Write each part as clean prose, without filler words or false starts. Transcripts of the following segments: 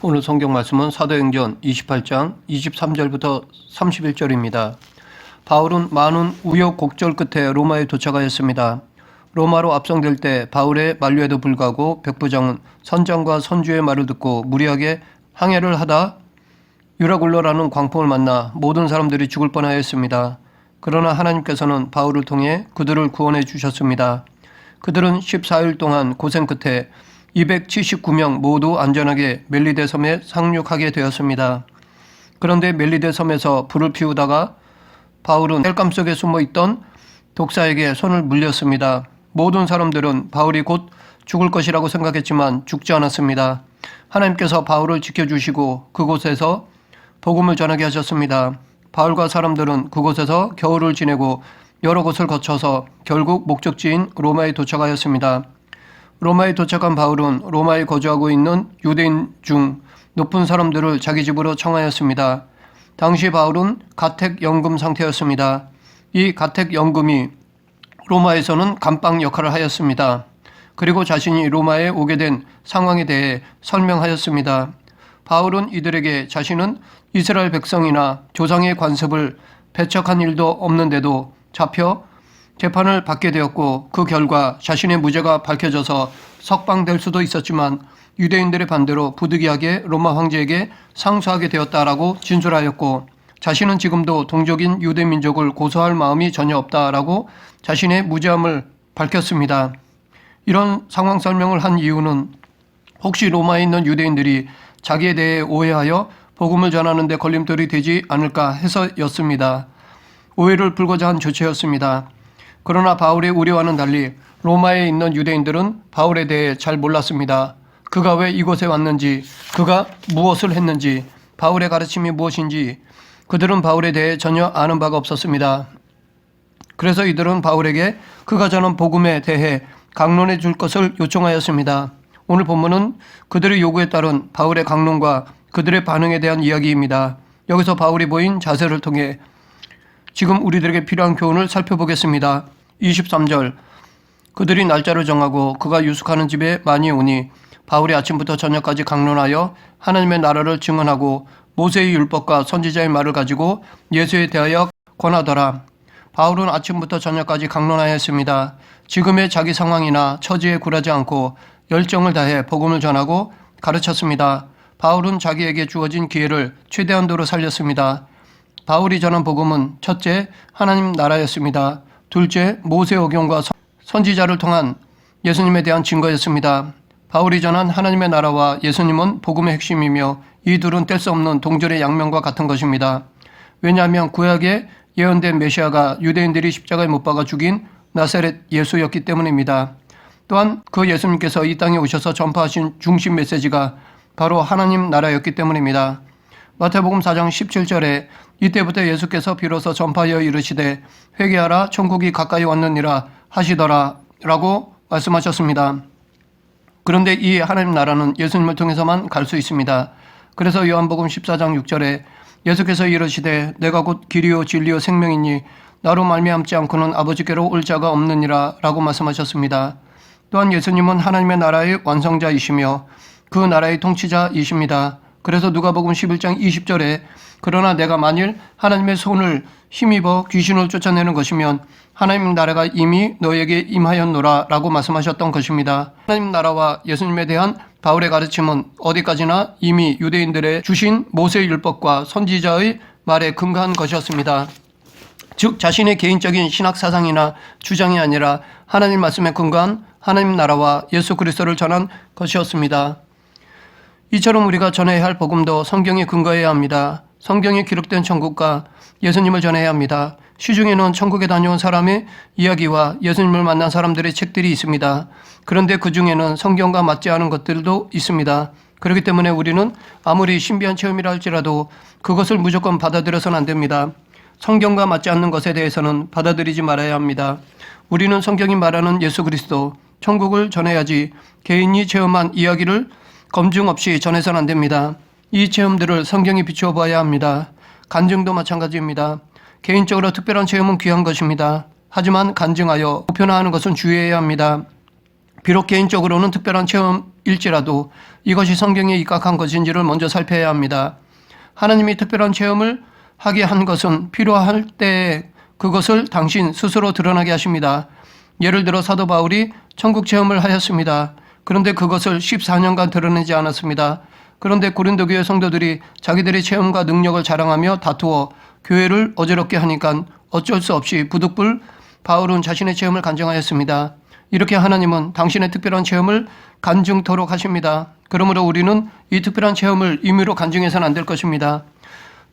오늘 성경 말씀은 사도행전 28장 23절부터 31절입니다. 바울은 많은 우여곡절 끝에 로마에 도착하였습니다. 로마로 압송될 때 바울의 만류에도 불구하고 백부장은 선장과 선주의 말을 듣고 무리하게 항해를 하다 유라굴로라는 광풍을 만나 모든 사람들이 죽을 뻔하였습니다. 그러나 하나님께서는 바울을 통해 그들을 구원해 주셨습니다. 그들은 14일 동안 고생 끝에 279명 모두 안전하게 멜리데 섬에 상륙하게 되었습니다. 그런데 멜리데 섬에서 불을 피우다가 바울은 땔감 속에 숨어있던 독사에게 손을 물렸습니다. 모든 사람들은 바울이 곧 죽을 것이라고 생각했지만 죽지 않았습니다. 하나님께서 바울을 지켜주시고 그곳에서 복음을 전하게 하셨습니다. 바울과 사람들은 그곳에서 겨울을 지내고 여러 곳을 거쳐서 결국 목적지인 로마에 도착하였습니다. 로마에 도착한 바울은 로마에 거주하고 있는 유대인 중 높은 사람들을 자기 집으로 청하였습니다. 당시 바울은 가택연금 상태였습니다. 이 가택연금이 로마에서는 감방 역할을 하였습니다. 그리고 자신이 로마에 오게 된 상황에 대해 설명하였습니다. 바울은 이들에게 자신은 이스라엘 백성이나 조상의 관습을 배척한 일도 없는데도 잡혀 재판을 받게 되었고 그 결과 자신의 무죄가 밝혀져서 석방될 수도 있었지만 유대인들의 반대로 부득이하게 로마 황제에게 상소하게 되었다라고 진술하였고 자신은 지금도 동족인 유대 민족을 고소할 마음이 전혀 없다라고 자신의 무죄함을 밝혔습니다. 이런 상황 설명을 한 이유는 혹시 로마에 있는 유대인들이 자기에 대해 오해하여 복음을 전하는 데 걸림돌이 되지 않을까 해서였습니다. 오해를 풀고자 한 조처였습니다. 그러나 바울의 우려와는 달리 로마에 있는 유대인들은 바울에 대해 잘 몰랐습니다. 그가 왜 이곳에 왔는지, 그가 무엇을 했는지, 바울의 가르침이 무엇인지 그들은 바울에 대해 전혀 아는 바가 없었습니다. 그래서 이들은 바울에게 그가 전한 복음에 대해 강론해 줄 것을 요청하였습니다. 오늘 본문은 그들의 요구에 따른 바울의 강론과 그들의 반응에 대한 이야기입니다. 여기서 바울이 보인 자세를 통해 지금 우리들에게 필요한 교훈을 살펴보겠습니다. 23절 그들이 날짜를 정하고 그가 유숙하는 집에 많이 오니 바울이 아침부터 저녁까지 강론하여 하나님의 나라를 증언하고 모세의 율법과 선지자의 말을 가지고 예수에 대하여 권하더라. 바울은 아침부터 저녁까지 강론하였습니다. 지금의 자기 상황이나 처지에 굴하지 않고 열정을 다해 복음을 전하고 가르쳤습니다. 바울은 자기에게 주어진 기회를 최대한도로 살렸습니다. 바울이 전한 복음은 첫째, 하나님 나라였습니다. 둘째, 모세 오경과 선지자를 통한 예수님에 대한 증거였습니다. 바울이 전한 하나님의 나라와 예수님은 복음의 핵심이며 이 둘은 뗄 수 없는 동절의 양면과 같은 것입니다. 왜냐하면 구약에 예언된 메시아가 유대인들이 십자가에 못 박아 죽인 나사렛 예수였기 때문입니다. 또한 그 예수님께서 이 땅에 오셔서 전파하신 중심 메시지가 바로 하나님 나라였기 때문입니다. 마태복음 4장 17절에 이때부터 예수께서 비로소 전파하여 이르시되 회개하라 천국이 가까이 왔느니라 하시더라 라고 말씀하셨습니다. 그런데 이 하나님 나라는 예수님을 통해서만 갈 수 있습니다. 그래서 요한복음 14장 6절에 예수께서 이르시되 내가 곧 길이요 진리요 생명이니 나로 말미암지 않고는 아버지께로 올 자가 없느니라 라고 말씀하셨습니다. 또한 예수님은 하나님의 나라의 완성자이시며 그 나라의 통치자이십니다. 그래서 누가복음 11장 20절에 그러나 내가 만일 하나님의 손을 힘입어 귀신을 쫓아내는 것이면 하나님 나라가 이미 너에게 임하였노라 라고 말씀하셨던 것입니다. 하나님 나라와 예수님에 대한 바울의 가르침은 어디까지나 이미 유대인들의 주신 모세의 율법과 선지자의 말에 근거한 것이었습니다. 즉 자신의 개인적인 신학 사상이나 주장이 아니라 하나님 말씀에 근거한 하나님 나라와 예수 그리스도를 전한 것이었습니다. 이처럼 우리가 전해야 할 복음도 성경에 근거해야 합니다. 성경에 기록된 천국과 예수님을 전해야 합니다. 시중에는 천국에 다녀온 사람의 이야기와 예수님을 만난 사람들의 책들이 있습니다. 그런데 그 중에는 성경과 맞지 않은 것들도 있습니다. 그렇기 때문에 우리는 아무리 신비한 체험이라 할지라도 그것을 무조건 받아들여서는 안 됩니다. 성경과 맞지 않는 것에 대해서는 받아들이지 말아야 합니다. 우리는 성경이 말하는 예수 그리스도, 천국을 전해야지 개인이 체험한 이야기를 검증 없이 전해서는 안 됩니다. 이 체험들을 성경이 비추어 봐야 합니다. 간증도 마찬가지입니다. 개인적으로 특별한 체험은 귀한 것입니다. 하지만 간증하여 보편화하는 것은 주의해야 합니다. 비록 개인적으로는 특별한 체험 체험일지라도 이것이 성경에 입각한 것인지를 먼저 살펴야 합니다. 하나님이 특별한 체험을 하게 한 것은 필요할 때에 그것을 당신 스스로 드러나게 하십니다. 예를 들어 사도 바울이 천국 체험을 하였습니다. 그런데 그것을 14년간 드러내지 않았습니다. 그런데 고린도 교회 성도들이 자기들의 체험과 능력을 자랑하며 다투어 교회를 어지럽게 하니까 어쩔 수 없이 부득불 바울은 자신의 체험을 간증하였습니다. 이렇게 하나님은 당신의 특별한 체험을 간증토록 하십니다. 그러므로 우리는 이 특별한 체험을 임의로 간증해서는 안 될 것입니다.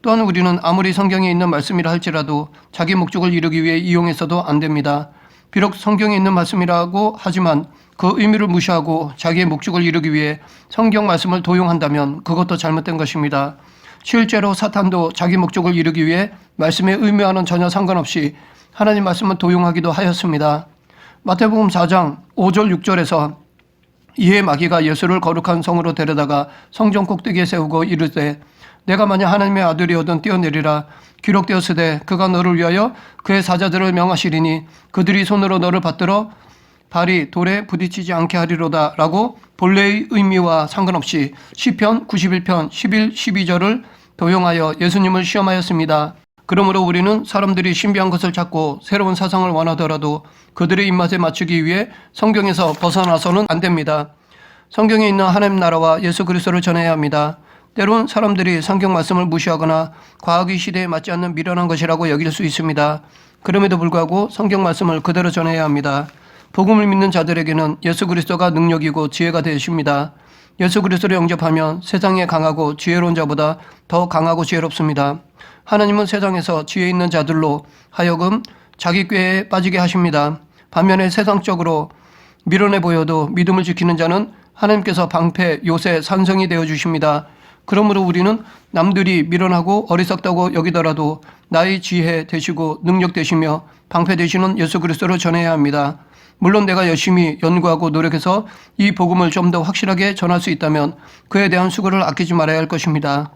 또한 우리는 아무리 성경에 있는 말씀이라 할지라도 자기 목적을 이루기 위해 이용해서도 안 됩니다. 비록 성경에 있는 말씀이라고 하지만 그 의미를 무시하고 자기의 목적을 이루기 위해 성경 말씀을 도용한다면 그것도 잘못된 것입니다. 실제로 사탄도 자기 목적을 이루기 위해 말씀의 의미와는 전혀 상관없이 하나님 말씀을 도용하기도 하였습니다. 마태복음 4장 5절 6절에서 이에 마귀가 예수를 거룩한 성으로 데려다가 성전 꼭대기에 세우고 이르되 내가 만약 하나님의 아들이거든 뛰어내리라. 기록되었으되 그가 너를 위하여 그의 사자들을 명하시리니 그들이 손으로 너를 받들어 발이 돌에 부딪히지 않게 하리로다 라고 본래의 의미와 상관없이 시편 91편 11, 12절을 도용하여 예수님을 시험하였습니다. 그러므로 우리는 사람들이 신비한 것을 찾고 새로운 사상을 원하더라도 그들의 입맛에 맞추기 위해 성경에서 벗어나서는 안 됩니다. 성경에 있는 하나님 나라와 예수 그리스도를 전해야 합니다. 때론 사람들이 성경 말씀을 무시하거나 과학의 시대에 맞지 않는 미련한 것이라고 여길 수 있습니다. 그럼에도 불구하고 성경 말씀을 그대로 전해야 합니다. 복음을 믿는 자들에게는 예수 그리스도가 능력이고 지혜가 되십니다. 예수 그리스도를 영접하면 세상에 강하고 지혜로운 자보다 더 강하고 지혜롭습니다. 하나님은 세상에서 지혜 있는 자들로 하여금 자기 꾀에 빠지게 하십니다. 반면에 세상적으로 미련해 보여도 믿음을 지키는 자는 하나님께서 방패, 요새, 산성이 되어 주십니다. 그러므로 우리는 남들이 미련하고 어리석다고 여기더라도 나의 지혜 되시고 능력 되시며 방패 되시는 예수 그리스도를 전해야 합니다. 물론 내가 열심히 연구하고 노력해서 이 복음을 좀 더 확실하게 전할 수 있다면 그에 대한 수고를 아끼지 말아야 할 것입니다.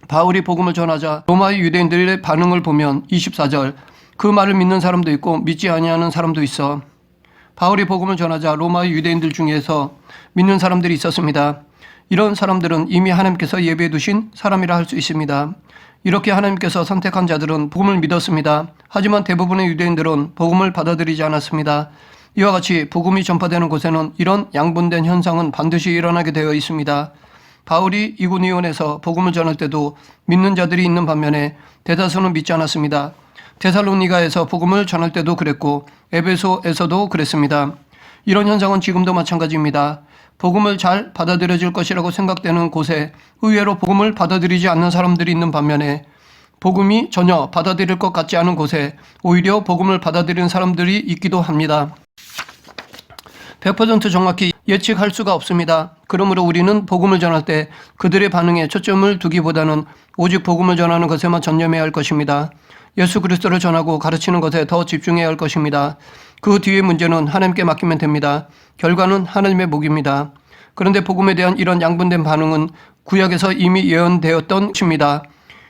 바울이 복음을 전하자 로마의 유대인들의 반응을 보면 24절 그 말을 믿는 사람도 있고 믿지 아니하는 사람도 있어. 바울이 복음을 전하자 로마의 유대인들 중에서 믿는 사람들이 있었습니다. 이런 사람들은 이미 하나님께서 예비해 두신 사람이라 할 수 있습니다. 이렇게 하나님께서 선택한 자들은 복음을 믿었습니다. 하지만 대부분의 유대인들은 복음을 받아들이지 않았습니다. 이와 같이 복음이 전파되는 곳에는 이런 양분된 현상은 반드시 일어나게 되어 있습니다. 바울이 이고니온에서 복음을 전할 때도 믿는 자들이 있는 반면에 대다수는 믿지 않았습니다. 데살로니가에서 복음을 전할 때도 그랬고 에베소에서도 그랬습니다. 이런 현상은 지금도 마찬가지입니다. 복음을 잘 받아들여질 것이라고 생각되는 곳에 의외로 복음을 받아들이지 않는 사람들이 있는 반면에 복음이 전혀 받아들일 것 같지 않은 곳에 오히려 복음을 받아들이는 사람들이 있기도 합니다. 100% 정확히 예측할 수가 없습니다. 그러므로 우리는 복음을 전할 때 그들의 반응에 초점을 두기보다는 오직 복음을 전하는 것에만 전념해야 할 것입니다. 예수 그리스도를 전하고 가르치는 것에 더 집중해야 할 것입니다. 그 뒤의 문제는 하나님께 맡기면 됩니다. 결과는 하나님의 몫입니다. 그런데 복음에 대한 이런 양분된 반응은 구약에서 이미 예언되었던 것입니다.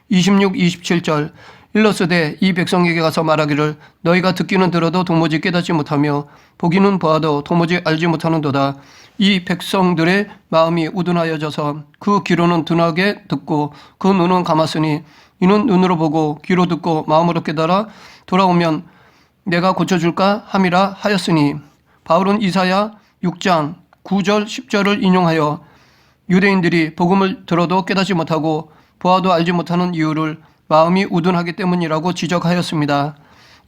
26, 27절 일러스되 이 백성에게 가서 말하기를 너희가 듣기는 들어도 도무지 깨닫지 못하며 보기는 보아도 도무지 알지 못하는도다. 이 백성들의 마음이 우둔하여져서 그 귀로는 둔하게 듣고 그 눈은 감았으니 이는 눈으로 보고 귀로 듣고 마음으로 깨달아 돌아오면 내가 고쳐줄까 함이라 하였으니 바울은 이사야 6장 9절 10절을 인용하여 유대인들이 복음을 들어도 깨닫지 못하고 보아도 알지 못하는 이유를 마음이 우둔하기 때문이라고 지적하였습니다.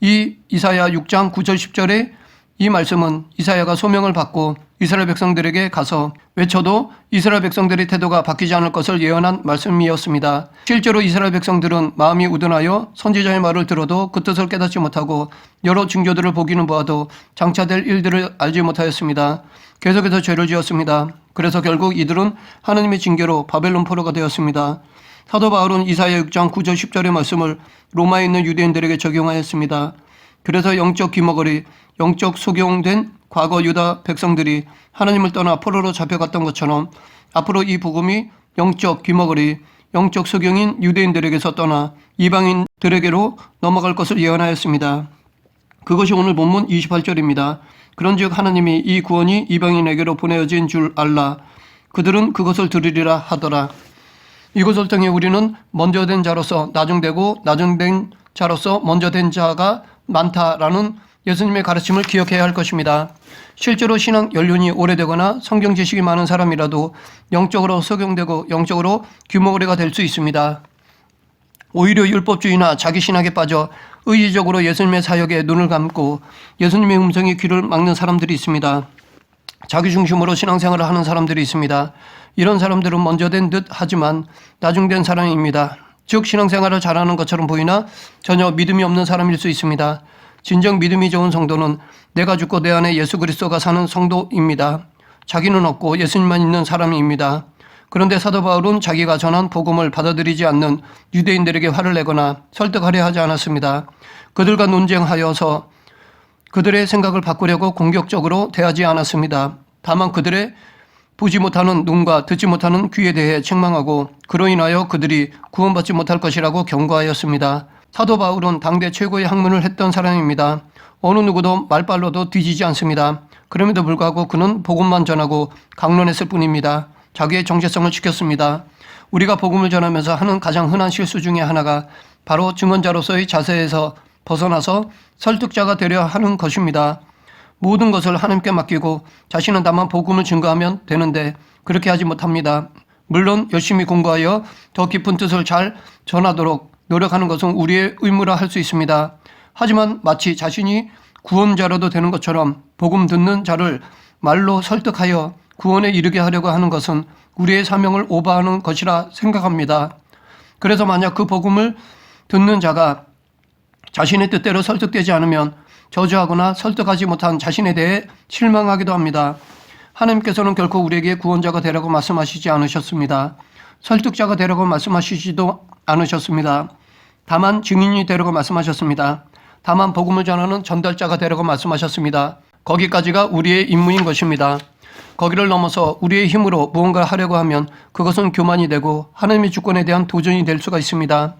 이 이사야 6장 9절 10절의 이 말씀은 이사야가 소명을 받고 이스라엘 백성들에게 가서 외쳐도 이스라엘 백성들의 태도가 바뀌지 않을 것을 예언한 말씀이었습니다. 실제로 이스라엘 백성들은 마음이 우둔하여 선지자의 말을 들어도 그 뜻을 깨닫지 못하고 여러 징조들을 보기는 보아도 장차될 일들을 알지 못하였습니다. 계속해서 죄를 지었습니다. 그래서 결국 이들은 하나님의 징계로 바벨론 포로가 되었습니다. 사도 바울은 이사야 6장 9절 10절의 말씀을 로마에 있는 유대인들에게 적용하였습니다. 그래서 영적 귀머거리, 영적 소경된 과거 유다 백성들이 하나님을 떠나 포로로 잡혀갔던 것처럼 앞으로 이 복음이 영적 귀머거리, 영적 소경인 유대인들에게서 떠나 이방인들에게로 넘어갈 것을 예언하였습니다. 그것이 오늘 본문 28절입니다. 그런즉 하나님이 이 구원이 이방인에게로 보내어진 줄 알라. 그들은 그것을 들으리라 하더라. 이것을 통해 우리는 먼저 된 자로서 나중되고 나중된 자로서 먼저 된 자가 많다라는 예수님의 가르침을 기억해야 할 것입니다. 실제로 신앙 연륜이 오래되거나 성경 지식이 많은 사람이라도 영적으로 소경되고 영적으로 규모거리가 될 수 있습니다. 오히려 율법주의나 자기 신학에 빠져 의지적으로 예수님의 사역에 눈을 감고 예수님의 음성이 귀를 막는 사람들이 있습니다. 자기 중심으로 신앙생활을 하는 사람들이 있습니다. 이런 사람들은 먼저 된 듯 하지만 나중된 사람입니다. 즉 신앙생활을 잘하는 것처럼 보이나 전혀 믿음이 없는 사람일 수 있습니다. 진정 믿음이 좋은 성도는 내가 죽고 내 안에 예수 그리스도가 사는 성도입니다. 자기는 없고 예수님만 있는 사람입니다. 그런데 사도 바울은 자기가 전한 복음을 받아들이지 않는 유대인들에게 화를 내거나 설득하려 하지 않았습니다. 그들과 논쟁하여서 그들의 생각을 바꾸려고 공격적으로 대하지 않았습니다. 다만 그들의 보지 못하는 눈과 듣지 못하는 귀에 대해 책망하고 그로 인하여 그들이 구원받지 못할 것이라고 경고하였습니다. 사도 바울은 당대 최고의 학문을 했던 사람입니다. 어느 누구도 말빨로도 뒤지지 않습니다. 그럼에도 불구하고 그는 복음만 전하고 강론했을 뿐입니다. 자기의 정체성을 지켰습니다. 우리가 복음을 전하면서 하는 가장 흔한 실수 중에 하나가 바로 증언자로서의 자세에서 벗어나서 설득자가 되려 하는 것입니다. 모든 것을 하나님께 맡기고 자신은 다만 복음을 증거하면 되는데 그렇게 하지 못합니다. 물론 열심히 공부하여 더 깊은 뜻을 잘 전하도록 노력하는 것은 우리의 의무라 할 수 있습니다. 하지만 마치 자신이 구원자라도 되는 것처럼 복음 듣는 자를 말로 설득하여 구원에 이르게 하려고 하는 것은 우리의 사명을 오버하는 것이라 생각합니다. 그래서 만약 그 복음을 듣는 자가 자신의 뜻대로 설득되지 않으면 저주하거나 설득하지 못한 자신에 대해 실망하기도 합니다. 하나님께서는 결코 우리에게 구원자가 되라고 말씀하시지 않으셨습니다. 설득자가 되라고 말씀하시지도 않으셨습니다. 다만 증인이 되라고 말씀하셨습니다. 다만 복음을 전하는 전달자가 되라고 말씀하셨습니다. 거기까지가 우리의 임무인 것입니다. 거기를 넘어서 우리의 힘으로 무언가 하려고 하면 그것은 교만이 되고 하나님의 주권에 대한 도전이 될 수가 있습니다.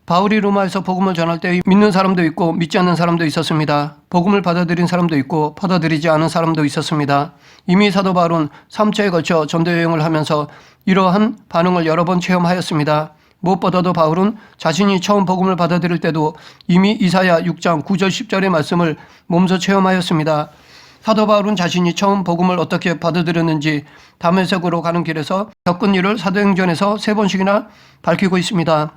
바울이 로마에서 복음을 전할 때 믿는 사람도 있고 믿지 않는 사람도 있었습니다. 복음을 받아들인 사람도 있고 받아들이지 않은 사람도 있었습니다. 이미 사도 바울은 3차에 걸쳐 전도 여행을 하면서 이러한 반응을 여러 번 체험하였습니다. 무엇보다도 바울은 자신이 처음 복음을 받아들일 때도 이미 이사야 6장 9절 10절의 말씀을 몸소 체험하였습니다. 사도 바울은 자신이 처음 복음을 어떻게 받아들였는지 다메섹으로 가는 길에서 겪은 일을 사도행전에서 3번씩이나 밝히고 있습니다.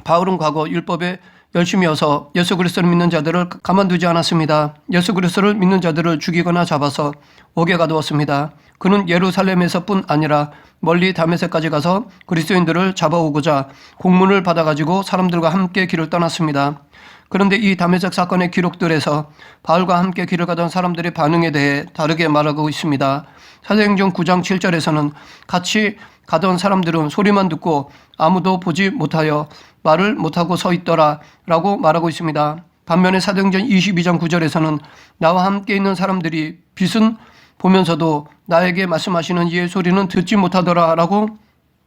바울은 과거 율법에 열심히어서 예수 그리스도를 믿는 자들을 가만두지 않았습니다. 예수 그리스도를 믿는 자들을 죽이거나 잡아서 옥에 가두었습니다. 그는 예루살렘에서뿐 아니라 멀리 다메섹까지 가서 그리스도인들을 잡아오고자 공문을 받아가지고 사람들과 함께 길을 떠났습니다. 그런데 이 다메섹 사건의 기록들에서 바울과 함께 길을 가던 사람들의 반응에 대해 다르게 말하고 있습니다. 사도행전 9장 7절에서는 같이 가던 사람들은 소리만 듣고 아무도 보지 못하여 말을 못하고 서 있더라 라고 말하고 있습니다. 반면에 사도행전 22장 9절에서는 나와 함께 있는 사람들이 빛은 보면서도 나에게 말씀하시는 이의 소리는 듣지 못하더라 라고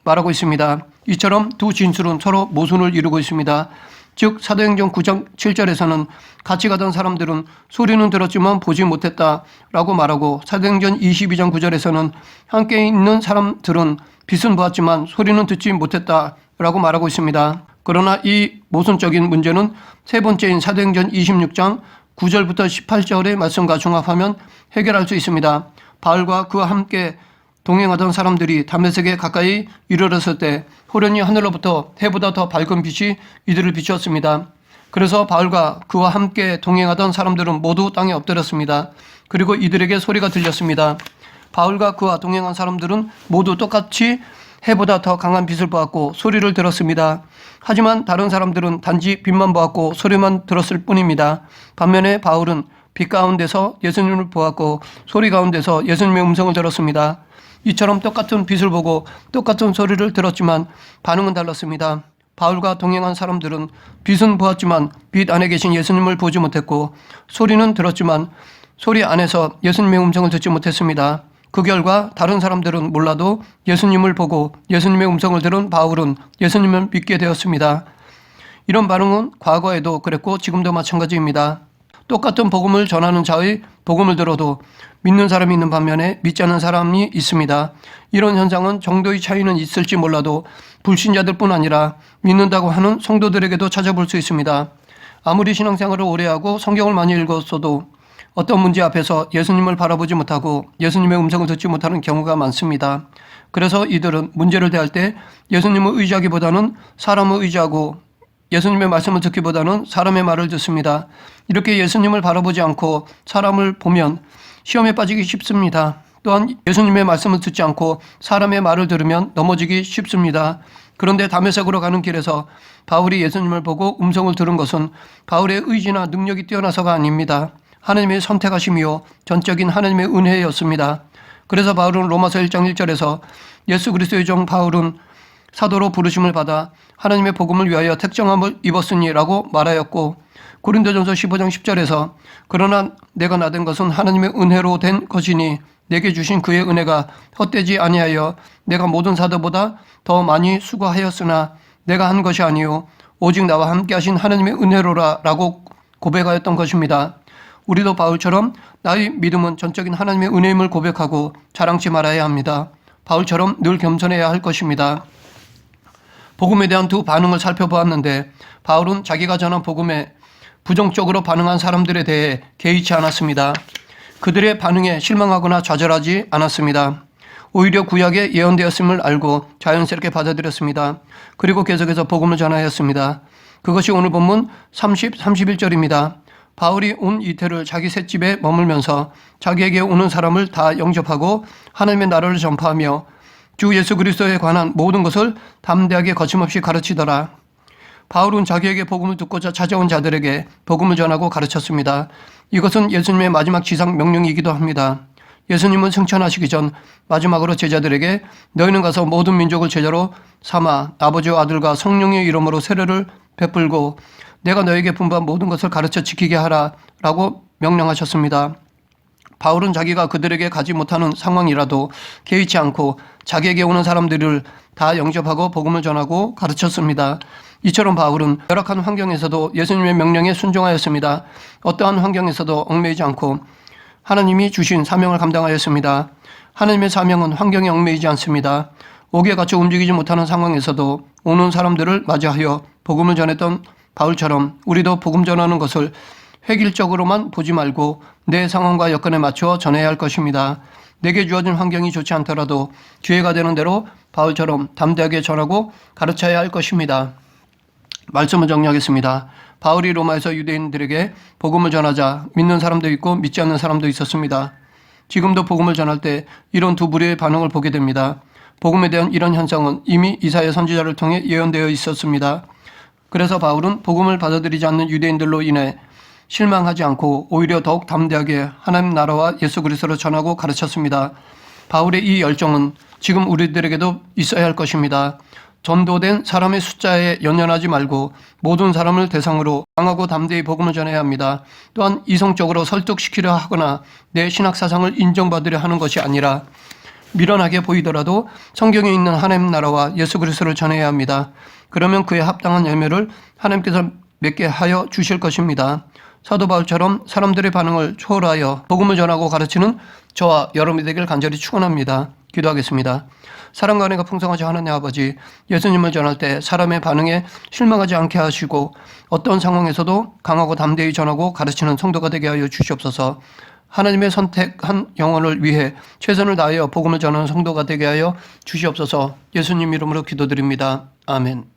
말하고 있습니다. 이처럼 두 진술은 서로 모순을 이루고 있습니다. 즉 사도행전 9장 7절에서는 같이 가던 사람들은 소리는 들었지만 보지 못했다라고 말하고 사도행전 22장 9절에서는 함께 있는 사람들은 빛은 보았지만 소리는 듣지 못했다라고 말하고 있습니다. 그러나 이 모순적인 문제는 세 번째인 사도행전 26장 9절부터 18절의 말씀과 종합하면 해결할 수 있습니다. 바울과 그와 함께 동행하던 사람들이 다메섹에 가까이 이르렀을 때 호련히 하늘로부터 해보다 더 밝은 빛이 이들을 비추었습니다. 그래서 바울과 그와 함께 동행하던 사람들은 모두 땅에 엎드렸습니다. 그리고 이들에게 소리가 들렸습니다. 바울과 그와 동행한 사람들은 모두 똑같이 해보다 더 강한 빛을 보았고 소리를 들었습니다. 하지만 다른 사람들은 단지 빛만 보았고 소리만 들었을 뿐입니다. 반면에 바울은 빛 가운데서 예수님을 보았고 소리 가운데서 예수님의 음성을 들었습니다. 이처럼 똑같은 빛을 보고 똑같은 소리를 들었지만 반응은 달랐습니다. 바울과 동행한 사람들은 빛은 보았지만 빛 안에 계신 예수님을 보지 못했고 소리는 들었지만 소리 안에서 예수님의 음성을 듣지 못했습니다. 그 결과 다른 사람들은 몰라도 예수님을 보고 예수님의 음성을 들은 바울은 예수님을 믿게 되었습니다. 이런 반응은 과거에도 그랬고 지금도 마찬가지입니다. 똑같은 복음을 전하는 자의 복음을 들어도 믿는 사람이 있는 반면에 믿지 않는 사람이 있습니다. 이런 현상은 정도의 차이는 있을지 몰라도 불신자들뿐 아니라 믿는다고 하는 성도들에게도 찾아볼 수 있습니다. 아무리 신앙생활을 오래 하고 성경을 많이 읽었어도 어떤 문제 앞에서 예수님을 바라보지 못하고 예수님의 음성을 듣지 못하는 경우가 많습니다. 그래서 이들은 문제를 대할 때 예수님을 의지하기보다는 사람을 의지하고 예수님의 말씀을 듣기보다는 사람의 말을 듣습니다. 이렇게 예수님을 바라보지 않고 사람을 보면 시험에 빠지기 쉽습니다. 또한 예수님의 말씀을 듣지 않고 사람의 말을 들으면 넘어지기 쉽습니다. 그런데 다메섹으로 가는 길에서 바울이 예수님을 보고 음성을 들은 것은 바울의 의지나 능력이 뛰어나서가 아닙니다. 하나님의 선택하심이요 전적인 하나님의 은혜였습니다. 그래서 바울은 로마서 1장 1절에서 예수 그리스도의 종 바울은 사도로 부르심을 받아 하나님의 복음을 위하여 택정함을 입었으니라고 말하였고, 고린도전서 15장 10절에서 그러나 내가 나된 것은 하나님의 은혜로 된 것이니 내게 주신 그의 은혜가 헛되지 아니하여 내가 모든 사도보다 더 많이 수고하였으나 내가 한 것이 아니요 오직 나와 함께 하신 하나님의 은혜로라 라고 고백하였던 것입니다. 우리도 바울처럼 나의 믿음은 전적인 하나님의 은혜임을 고백하고 자랑치 말아야 합니다. 바울처럼 늘 겸손해야 할 것입니다. 복음에 대한 두 반응을 살펴보았는데 바울은 자기가 전한 복음에 부정적으로 반응한 사람들에 대해 개의치 않았습니다. 그들의 반응에 실망하거나 좌절하지 않았습니다. 오히려 구약에 예언되었음을 알고 자연스럽게 받아들였습니다. 그리고 계속해서 복음을 전하였습니다. 그것이 오늘 본문 30, 31절입니다. 바울이 온 이태를 자기 셋집에 머물면서 자기에게 오는 사람을 다 영접하고 하나님의 나라를 전파하며 주 예수 그리스도에 관한 모든 것을 담대하게 거침없이 가르치더라. 바울은 자기에게 복음을 듣고자 찾아온 자들에게 복음을 전하고 가르쳤습니다. 이것은 예수님의 마지막 지상 명령이기도 합니다. 예수님은 승천하시기 전 마지막으로 제자들에게 너희는 가서 모든 민족을 제자로 삼아 아버지와 아들과 성령의 이름으로 세례를 베풀고 내가 너에게 분부한 모든 것을 가르쳐 지키게 하라 라고 명령하셨습니다. 바울은 자기가 그들에게 가지 못하는 상황이라도 개의치 않고 자기에게 오는 사람들을 다 영접하고 복음을 전하고 가르쳤습니다. 이처럼 바울은 열악한 환경에서도 예수님의 명령에 순종하였습니다. 어떠한 환경에서도 얽매이지 않고 하나님이 주신 사명을 감당하였습니다. 하나님의 사명은 환경에 얽매이지 않습니다. 옥에 갇혀 움직이지 못하는 상황에서도 오는 사람들을 맞이하여 복음을 전했던 바울처럼 우리도 복음 전하는 것을 획일적으로만 보지 말고 내 상황과 여건에 맞춰 전해야 할 것입니다. 내게 주어진 환경이 좋지 않더라도 기회가 되는 대로 바울처럼 담대하게 전하고 가르쳐야 할 것입니다. 말씀을 정리하겠습니다. 바울이 로마에서 유대인들에게 복음을 전하자 믿는 사람도 있고 믿지 않는 사람도 있었습니다. 지금도 복음을 전할 때 이런 두 부류의 반응을 보게 됩니다. 복음에 대한 이런 현상은 이미 이사야 선지자를 통해 예언되어 있었습니다. 그래서 바울은 복음을 받아들이지 않는 유대인들로 인해 실망하지 않고 오히려 더욱 담대하게 하나님 나라와 예수 그리스도를 전하고 가르쳤습니다. 바울의 이 열정은 지금 우리들에게도 있어야 할 것입니다. 전도된 사람의 숫자에 연연하지 말고 모든 사람을 대상으로 강하고 담대히 복음을 전해야 합니다. 또한 이성적으로 설득시키려 하거나 내 신학 사상을 인정받으려 하는 것이 아니라 미련하게 보이더라도 성경에 있는 하나님 나라와 예수 그리스도를 전해야 합니다. 그러면 그에 합당한 열매를 하나님께서 맺게 하여 주실 것입니다. 사도 바울처럼 사람들의 반응을 초월하여 복음을 전하고 가르치는 저와 여러분이 되길 간절히 축원합니다. 기도하겠습니다. 사랑과 은혜가 풍성하신 하나님 아버지, 예수님을 전할 때 사람의 반응에 실망하지 않게 하시고 어떤 상황에서도 강하고 담대히 전하고 가르치는 성도가 되게 하여 주시옵소서. 하나님의 선택한 영혼을 위해 최선을 다하여 복음을 전하는 성도가 되게 하여 주시옵소서. 예수님 이름으로 기도드립니다. 아멘.